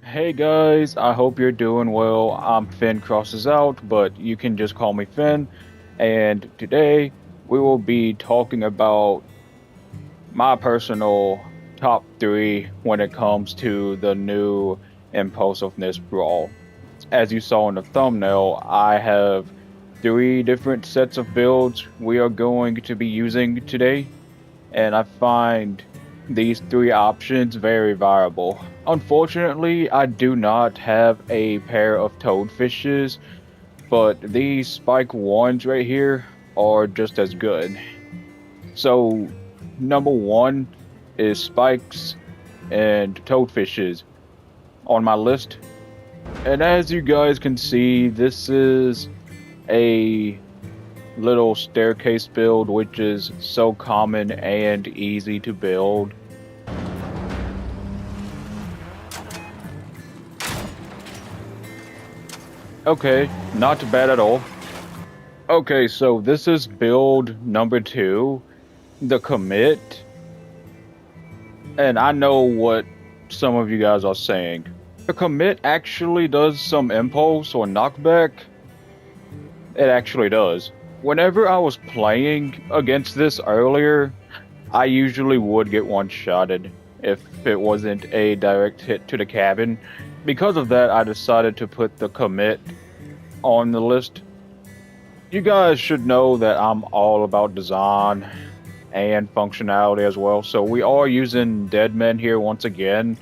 Hey guys, I hope you're doing well. I'm Finn Crosses Out, but you can just call me Finn. And today we will be talking about my personal top three when it comes to the new Impulsiveness Brawl. As you saw in the thumbnail, I have three different sets of builds we are going to be using today, and I find these three options very viable. Unfortunately, I do not have a pair of toadfishes, but these spike ones right here are just as good. So, number one is spikes and toadfishes on my list. And as you guys can see, this is a little staircase build, which is so common and easy to build. Okay, not bad at all. Okay, so this is build number two, the commit. And I know what some of you guys are saying. The commit actually does some impulse or knockback. It actually does. Whenever I was playing against this earlier, I usually would get one-shotted if it wasn't a direct hit to the cabin. Because of that, I decided to put the commit on the list. You guys should know that I'm all about design and functionality as well. So we are using Dead Men here once again.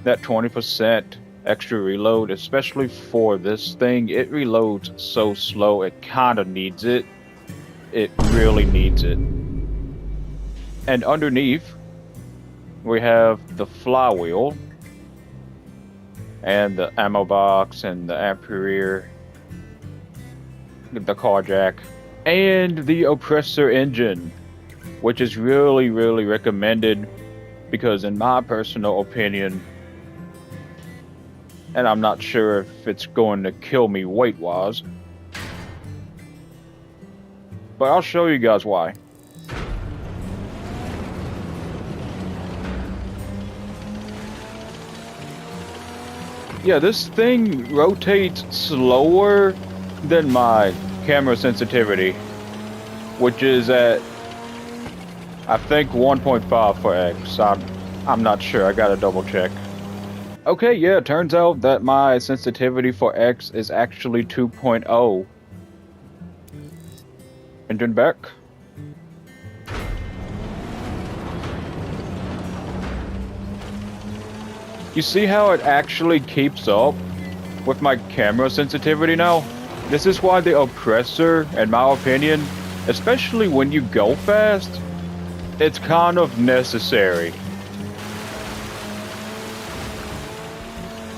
That 20% extra reload, especially for this thing, it reloads so slow, it kind of needs it. It really needs it. And underneath, we have the flywheel, and the ammo box, and the ampere, the car jack, and the oppressor engine, which is really recommended because in my personal opinion, and I'm not sure if it's going to kill me weight-wise, but I'll show you guys why. Yeah, this thing rotates slower than my camera sensitivity, which is at, I think, 1.5 for X. I'm not sure, I gotta double check. Okay, yeah, it turns out that my sensitivity for X is actually 2.0. Engine back. You see how it actually keeps up with my camera sensitivity now? This is why the oppressor, in my opinion, especially when you go fast, it's kind of necessary.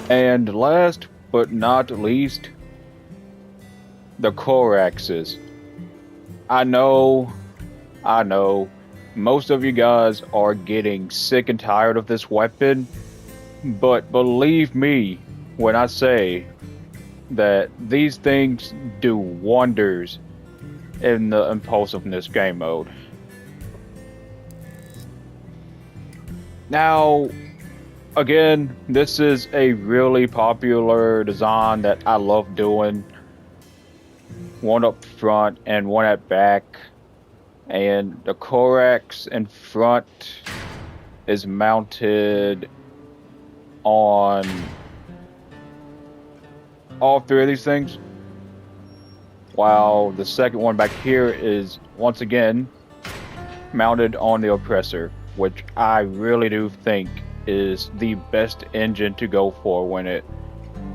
And last but not least, the Coraxes. I know, most of you guys are getting sick and tired of this weapon, but believe me when I say that these things do wonders in the impulsiveness game mode. Now, again, this is a really popular design that I love doing. One up front and one at back. And the Corax in front is mounted on all three of these things, while the second one back here is once again mounted on the oppressor, which I really do think is the best engine to go for when it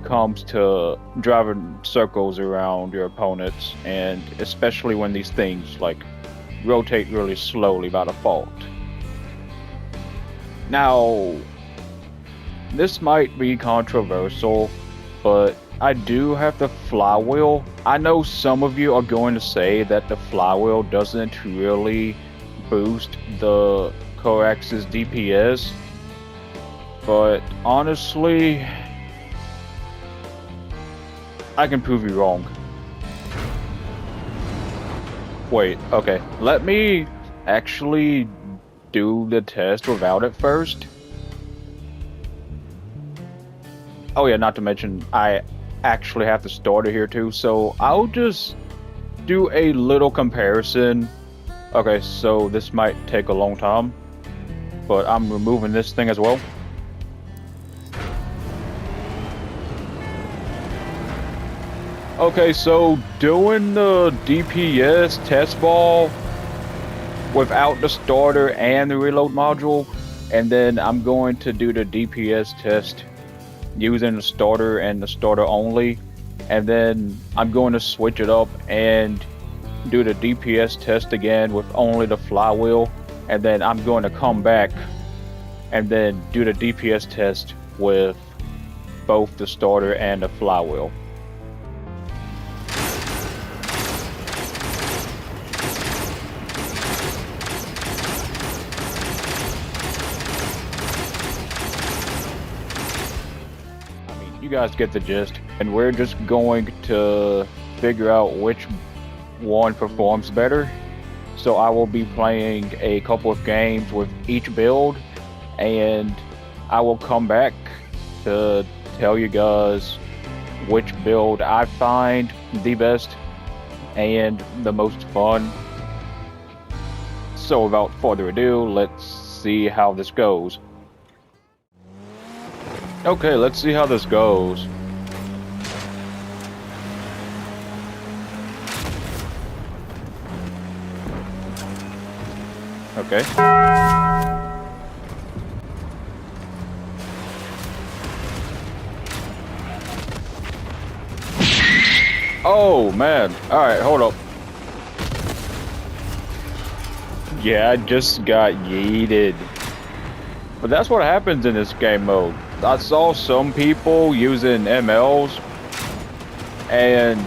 comes to driving circles around your opponents, and especially when these things like rotate really slowly by default. Now, this might be controversial, but I do have the flywheel. I know some of you are going to say that the flywheel doesn't really boost the Corax's DPS, but honestly, I can prove you wrong. Wait, okay, let me actually do the test without it first. Oh yeah, not to mention I actually have the starter here too, so I'll just do a little comparison. Okay, so this might take a long time, but I'm removing this thing as well. Okay, so doing the DPS test ball without the starter and the reload module, and then I'm going to do the DPS test using the starter and the starter only, and then I'm going to switch it up and do the DPS test again with only the flywheel, and then I'm going to come back and then do the DPS test with both the starter and the flywheel. You guys get the gist, and we're just going to figure out which one performs better. So I will be playing a couple of games with each build, and I will come back to tell you guys which build I find the best and the most fun. So without further ado, let's see how this goes. Okay, let's see how this goes. Okay. Oh, man. Alright, hold up. Yeah, I just got yeeted. But that's what happens in this game mode. I saw some people using MLs, and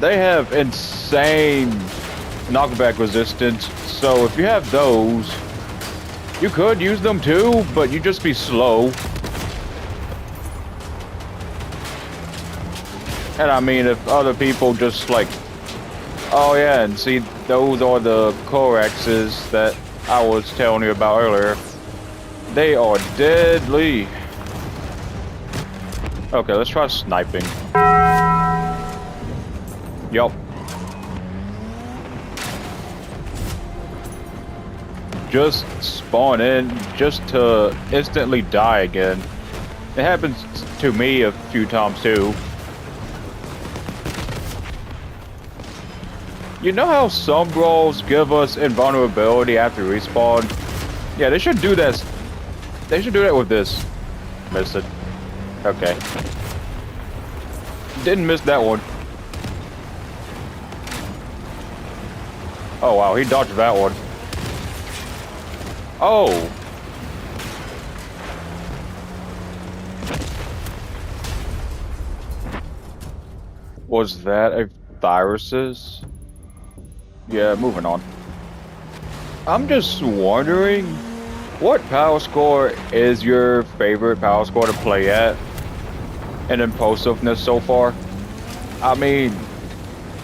they have insane knockback resistance. So if you have those, you could use them too, but you just be slow. And I mean, if other people just like, oh yeah, and see, those are the Coraxes that I was telling you about earlier. They are deadly. Okay, let's try sniping. Yup. Just spawn in just to instantly die again. It happens to me a few times too. You know how some brawls give us invulnerability after respawn? Yeah, they should do that. They should do that with this. Missed it. Okay. Didn't miss that one. Oh wow, he dodged that one. Oh! Was that a viruses? Yeah, moving on. I'm just wondering, what power score is your favorite power score to play at in Impulsiveness so far? I mean,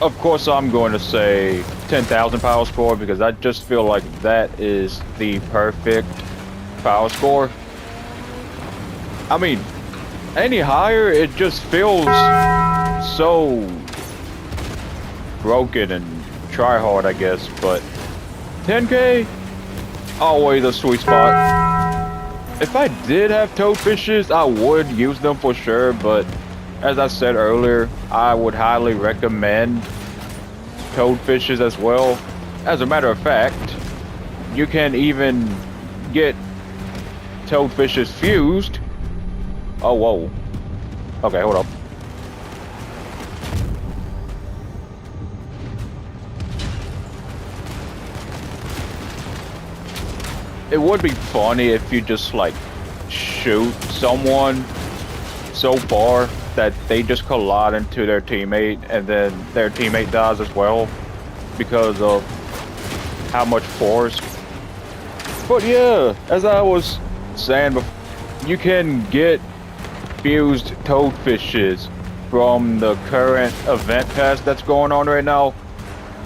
of course I'm going to say 10,000 power score because I just feel like that is the perfect power score. I mean, any higher, it just feels so broken and try hard, I guess, but 10K? Always a sweet spot. If I did have toadfishes, I would use them for sure, but as I said earlier, I would highly recommend toadfishes as well. As a matter of fact, you can even get toadfishes fused. Oh, whoa. Okay, hold up. It would be funny if you just like shoot someone so far that they just collide into their teammate and then their teammate dies as well because of how much force. But yeah, as I was saying before, you can get fused toadfishes from the current event pass that's going on right now.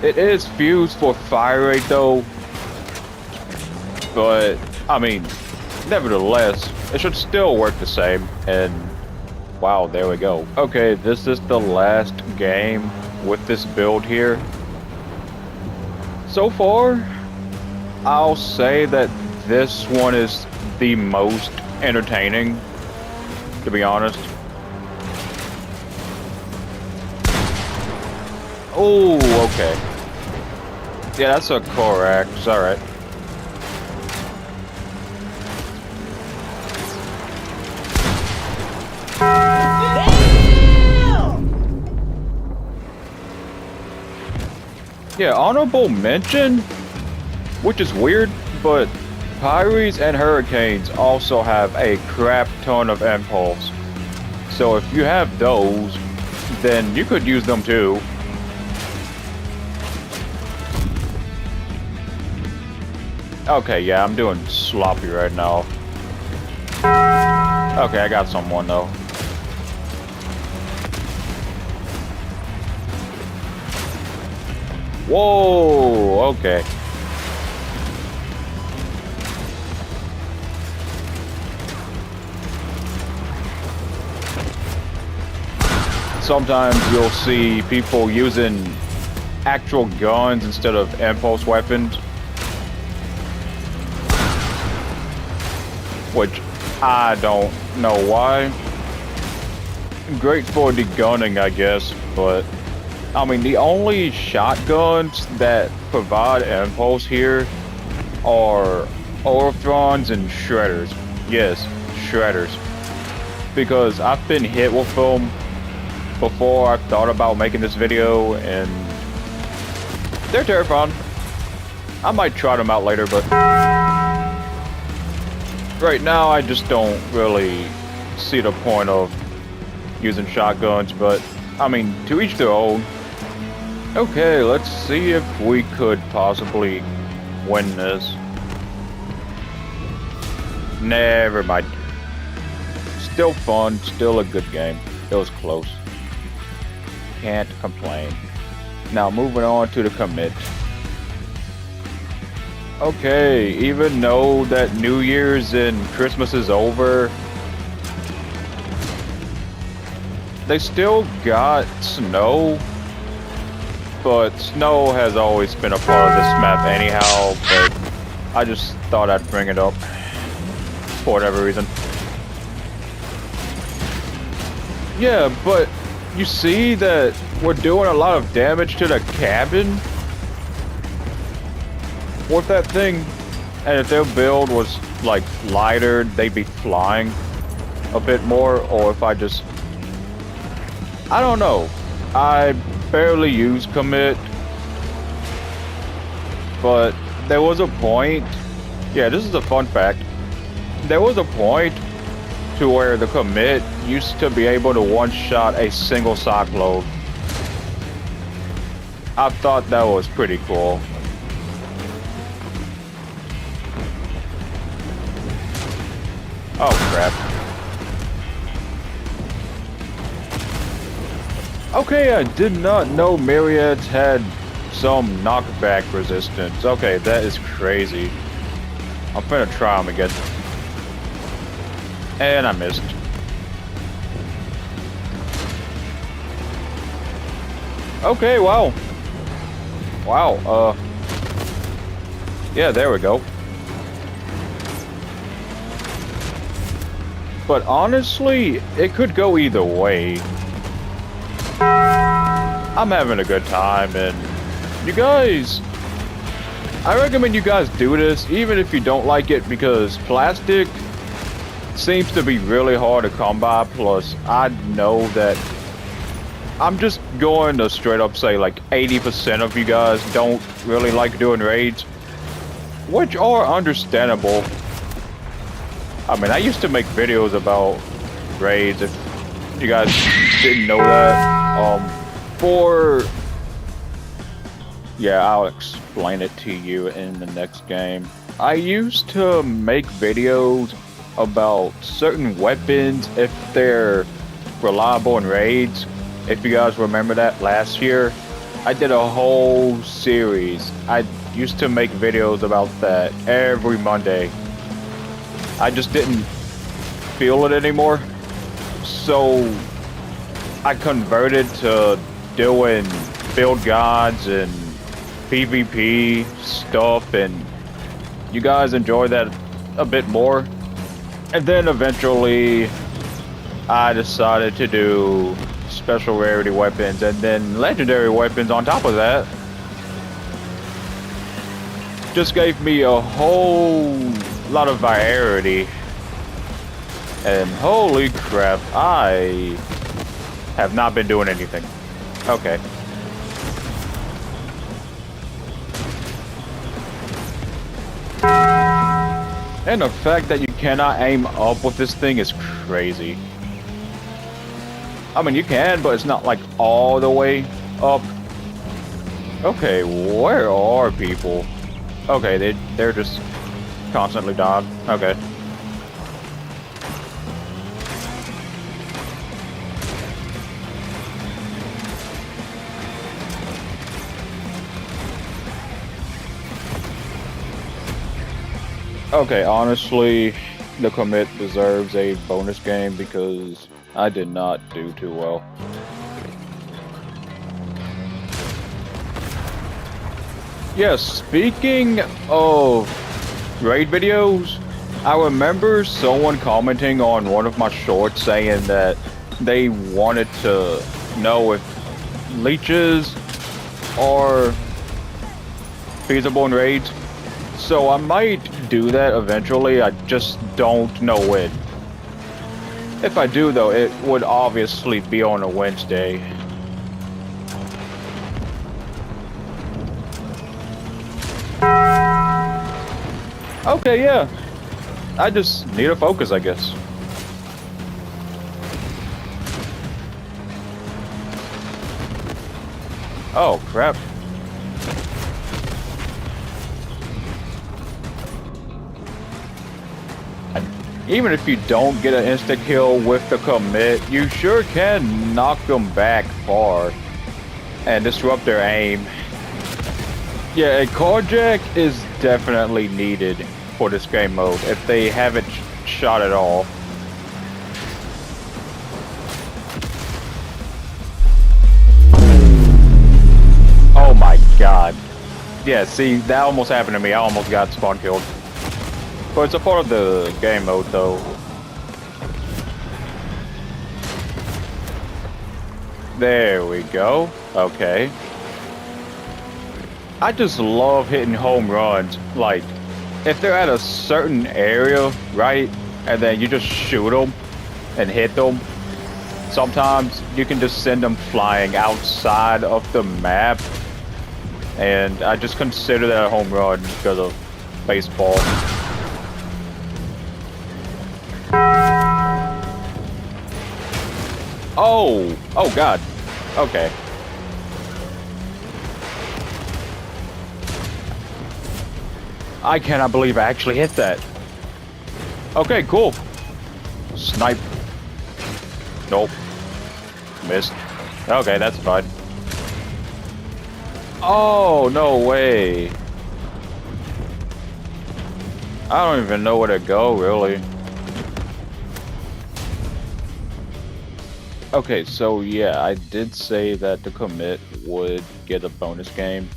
It is fused for fire rate though, but I mean, nevertheless, it should still work the same, and Wow, there we go. Okay, this is the last game with this build here. So far, I'll say that this one is the most entertaining, to be honest. Oh, okay. Yeah, that's a Corax, alright. Yeah, honorable mention, which is weird, but Pyres and Hurricanes also have a crap ton of impulse. So if you have those, then you could use them too. Okay, yeah, I'm doing sloppy right now. Okay, I got someone though. Whoa, okay. Sometimes you'll see people using actual guns instead of impulse weapons, which I don't know why. Great for degunning, I guess, but I mean, the only shotguns that provide impulse here are Orthrons and Shredders. Yes, Shredders. Because I've been hit with them before I thought about making this video, and they're terrifying. I might try them out later, but right now I just don't really see the point of using shotguns, but I mean, to each their own. Okay, let's see if we could possibly win this. Never mind. Still fun, still a good game. It was close. Can't complain. Now moving on to the commit. Okay, even though that New Year's and Christmas is over, they still got snow. But snow has always been a part of this map anyhow, but I just thought I'd bring it up for whatever reason. Yeah, but you see that we're doing a lot of damage to the cabin with that thing, and if their build was like lighter, they'd be flying a bit more, or if I don't know. I barely use commit, but there was a point, yeah, this is a fun fact, there was a point to where the commit used to be able to one-shot a single sock load. I thought that was pretty cool. Oh crap. Okay, I did not know Myriads had some knockback resistance. Okay, that is crazy. I'm gonna try them again. And I missed. Okay, wow. Wow, yeah, there we go. But honestly, it could go either way. I'm having a good time, and you guys, I recommend you guys do this, even if you don't like it, because plastic seems to be really hard to come by. Plus, I know that I'm just going to straight up say like 80% of you guys don't really like doing raids, which are understandable. I mean, I used to make videos about raids, if you guys didn't know that. Yeah, I'll explain it to you in the next game. I used to make videos about certain weapons if they're reliable in raids. If you guys remember that last year, I did a whole series. I used to make videos about that every Monday. I just didn't feel it anymore. So I converted to doing build guides and PvP stuff, and you guys enjoy that a bit more. And then eventually I decided to do special rarity weapons and then legendary weapons on top of that. Just gave me a whole lot of variety. And holy crap, I have not been doing anything. Okay. And the fact that you cannot aim up with this thing is crazy. I mean, you can, but it's not like all the way up. Okay, where are people? Okay, they're just constantly dying. Okay. Okay, honestly, the commit deserves a bonus game because I did not do too well. Yes, speaking of raid videos, I remember someone commenting on one of my shorts saying that they wanted to know if leeches are feasible in raids. So I might do that eventually, I just don't know when. If I do though, it would obviously be on a Wednesday. Okay, yeah. I just need a focus, I guess. Oh, crap. Even if you don't get an insta-kill with the commit, you sure can knock them back far and disrupt their aim. Yeah, a carjack is definitely needed for this game mode if they haven't shot at all. Oh my god. Yeah, see, that almost happened to me. I almost got spawn killed. But it's a part of the game mode, though. There we go. Okay. I just love hitting home runs. Like, if they're at a certain area, right? And then you just shoot them and hit them. Sometimes you can just send them flying outside of the map. And I just consider that a home run because of baseball. Oh! Oh god. Okay. I cannot believe I actually hit that. Okay, cool. Snipe. Nope. Missed. Okay, that's fine. Oh, no way. I don't even know where to go, really. Okay, so yeah, I did say that the commit would get a bonus game.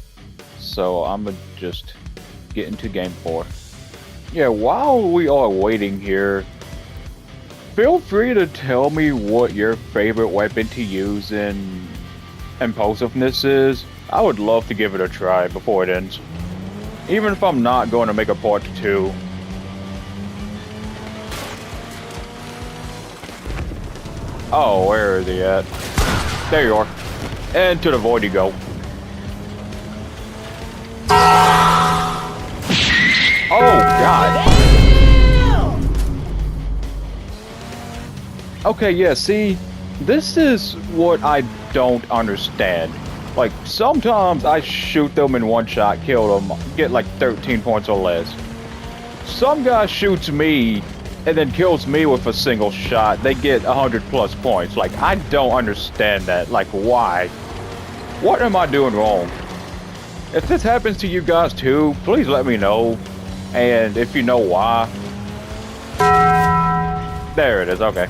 So I'm gonna just get into game 4. Yeah, while we are waiting here, feel free to tell me what your favorite weapon to use in Impulsiveness is. I would love to give it a try before it ends. Even if I'm not going to make a part 2. Oh, where is he at? There you are. And to the void you go. Oh, God. Okay, yeah, see, this is what I don't understand. Like, sometimes I shoot them in one shot, kill them, get like 13 points or less. Some guy shoots me and then kills me with a single shot, they get 100 plus points. Like, I don't understand that. Like, why? What am I doing wrong? If this happens to you guys too, please let me know. And if you know why. There it is, okay.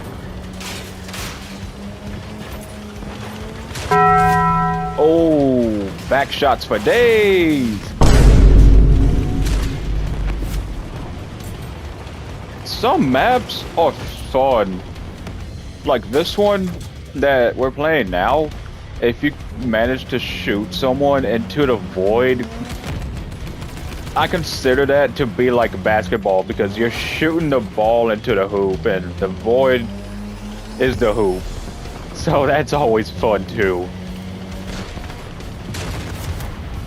Oh, back shots for days. Some maps are fun. Like this one that we're playing now, if you manage to shoot someone into the void, I consider that to be like basketball because you're shooting the ball into the hoop and the void is the hoop. So that's always fun too.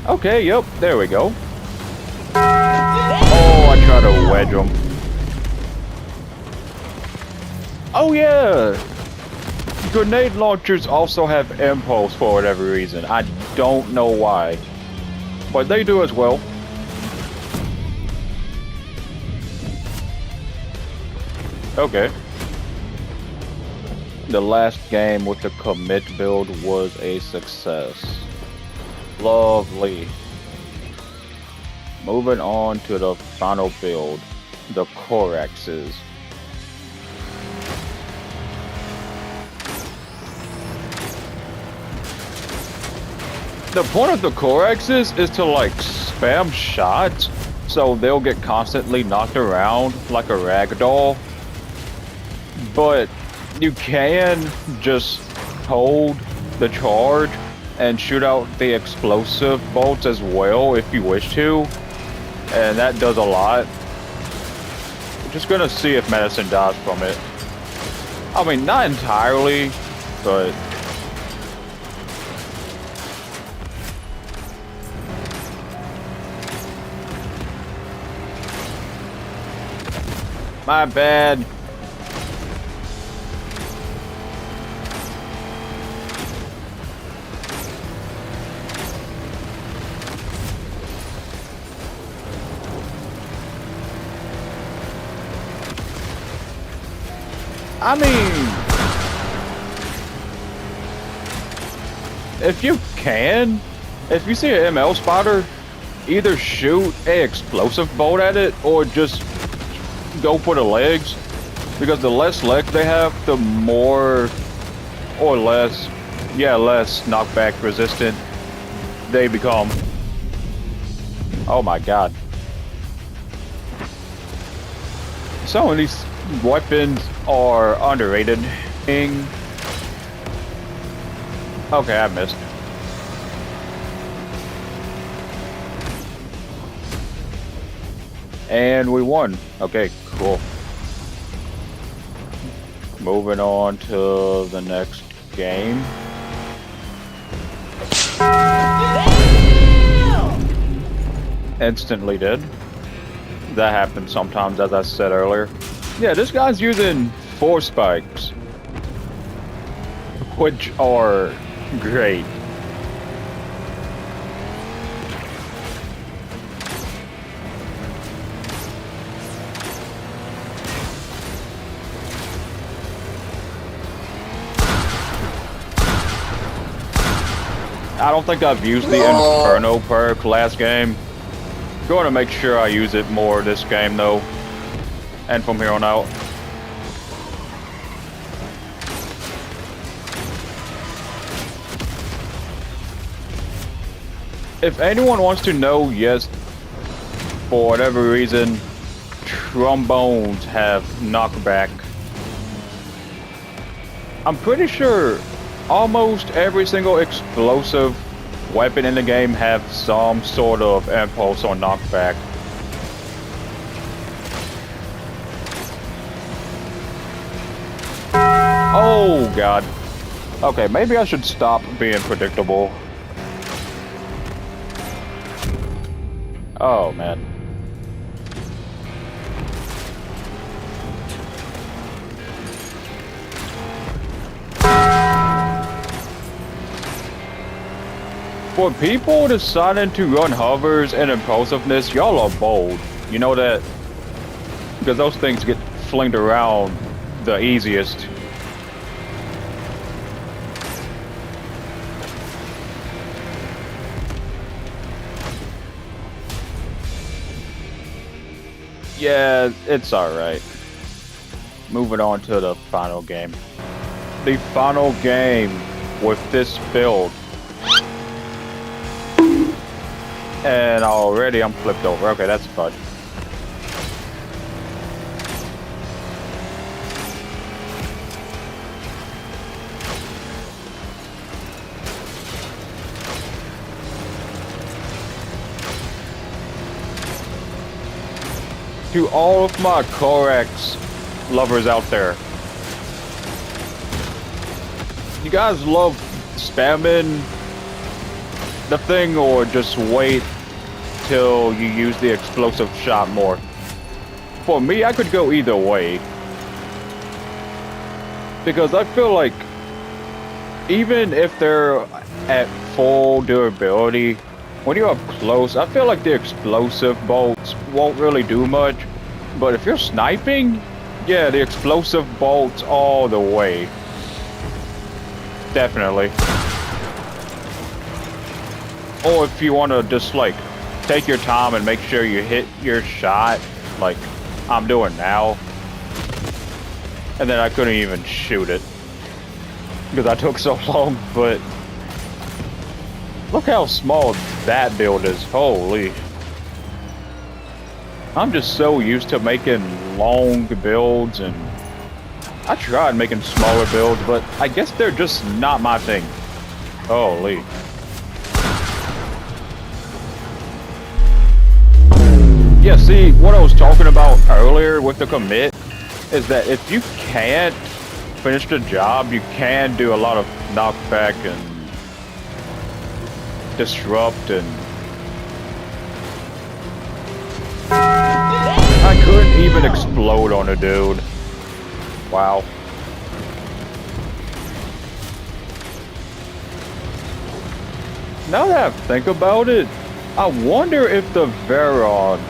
Okay, yep, there we go. Oh, I tried to wedge him. Oh yeah! Grenade launchers also have impulse for whatever reason. I don't know why. But they do as well. Okay. The last game with the commit build was a success. Lovely. Moving on to the final build, the Coraxes. The point of the Coraxes is to like spam shots so they'll get constantly knocked around like a rag doll. But you can just hold the charge and shoot out the explosive bolts as well if you wish to. And that does a lot. We're just gonna see if medicine dies from it. I mean, not entirely, but... My bad. I mean, if you can, if you see an ML spotter, either shoot a explosive bolt at it or just go for the legs, because the less legs they have, the more or less, less knockback resistant they become. Oh my god. Some of these weapons are underrated. Okay, I missed. And we won. Okay, cool. Moving on to the next game. Instantly dead. That happens sometimes, as I said earlier. Yeah, this guy's using 4 spikes, which are great. I don't think I've used the Inferno perk last game. Going to make sure I use it more this game though, and from here on out. If anyone wants to know, yes, for whatever reason, trombones have knockback. I'm pretty sure almost every single explosive weapon in the game have some sort of impulse or knockback. Oh god. Okay, maybe I should stop being predictable. Oh man. For people deciding to run hovers and impulsiveness, y'all are bold. You know that? Because those things get flinged around the easiest. Yeah, it's alright. Moving on to the final game. The final game with this build And already I'm flipped over. Okay, that's fun. To all of my Corax lovers out there, you guys love spamming the thing or just wait till you use the explosive shot more? For me, I could go either way. Because I feel like even if they're at full durability, when you're up close, I feel like the explosive bolts won't really do much. But if you're sniping, yeah, the explosive bolts all the way. Definitely. Or if you want to just like take your time and make sure you hit your shot, like I'm doing now. And then I couldn't even shoot it because I took so long, but look how small that build is. Holy. I'm just so used to making long builds, and I tried making smaller builds, but I guess they're just not my thing. Holy. Yeah, see, what I was talking about earlier with the commit is that if you can't finish the job, you can do a lot of knockback and disrupt, and I couldn't even explode on a dude. Wow. Now that I think about it, I wonder if the Veron,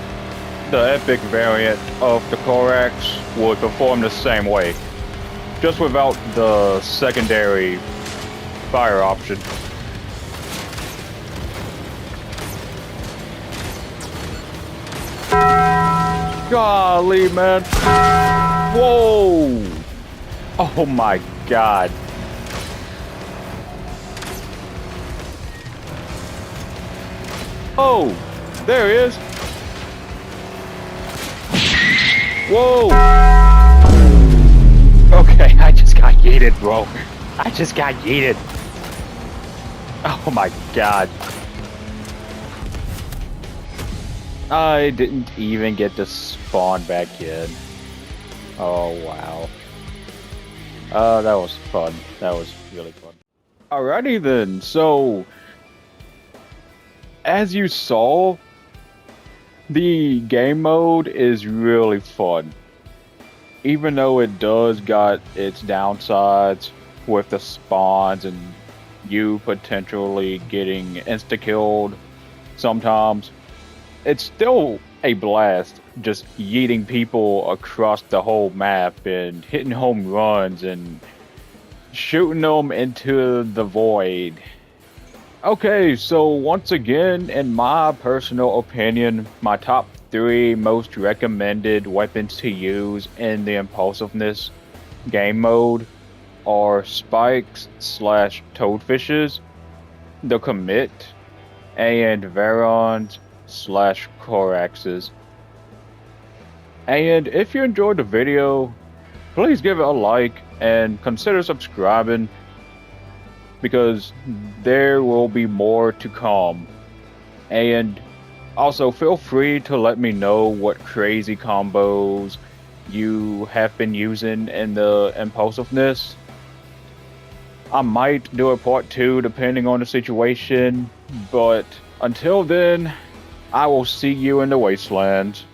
the epic variant of the Corax, would perform the same way, just without the secondary fire option. Golly, man. Whoa! Oh my god. Oh, there he is. Whoa! Okay, I just got yeeted, bro. I just got yeeted. Oh my god. I didn't even get to spawn back in. Oh wow. That was fun. That was really fun. Alrighty then, so as you saw, the game mode is really fun. Even though it does got its downsides with the spawns and you potentially getting insta-killed sometimes, it's still a blast just yeeting people across the whole map and hitting home runs and shooting them into the void. Okay, so once again, in my personal opinion, my top 3 most recommended weapons to use in the Impulsiveness game mode are spikes / toadfishes, the commit, and Verons / Coraxes. And if you enjoyed the video, please give it a like and consider subscribing, because there will be more to come. And also feel free to let me know what crazy combos you have been using in the Impulsiveness. I might do a part 2 depending on the situation, but until then, I will see you in the wastelands.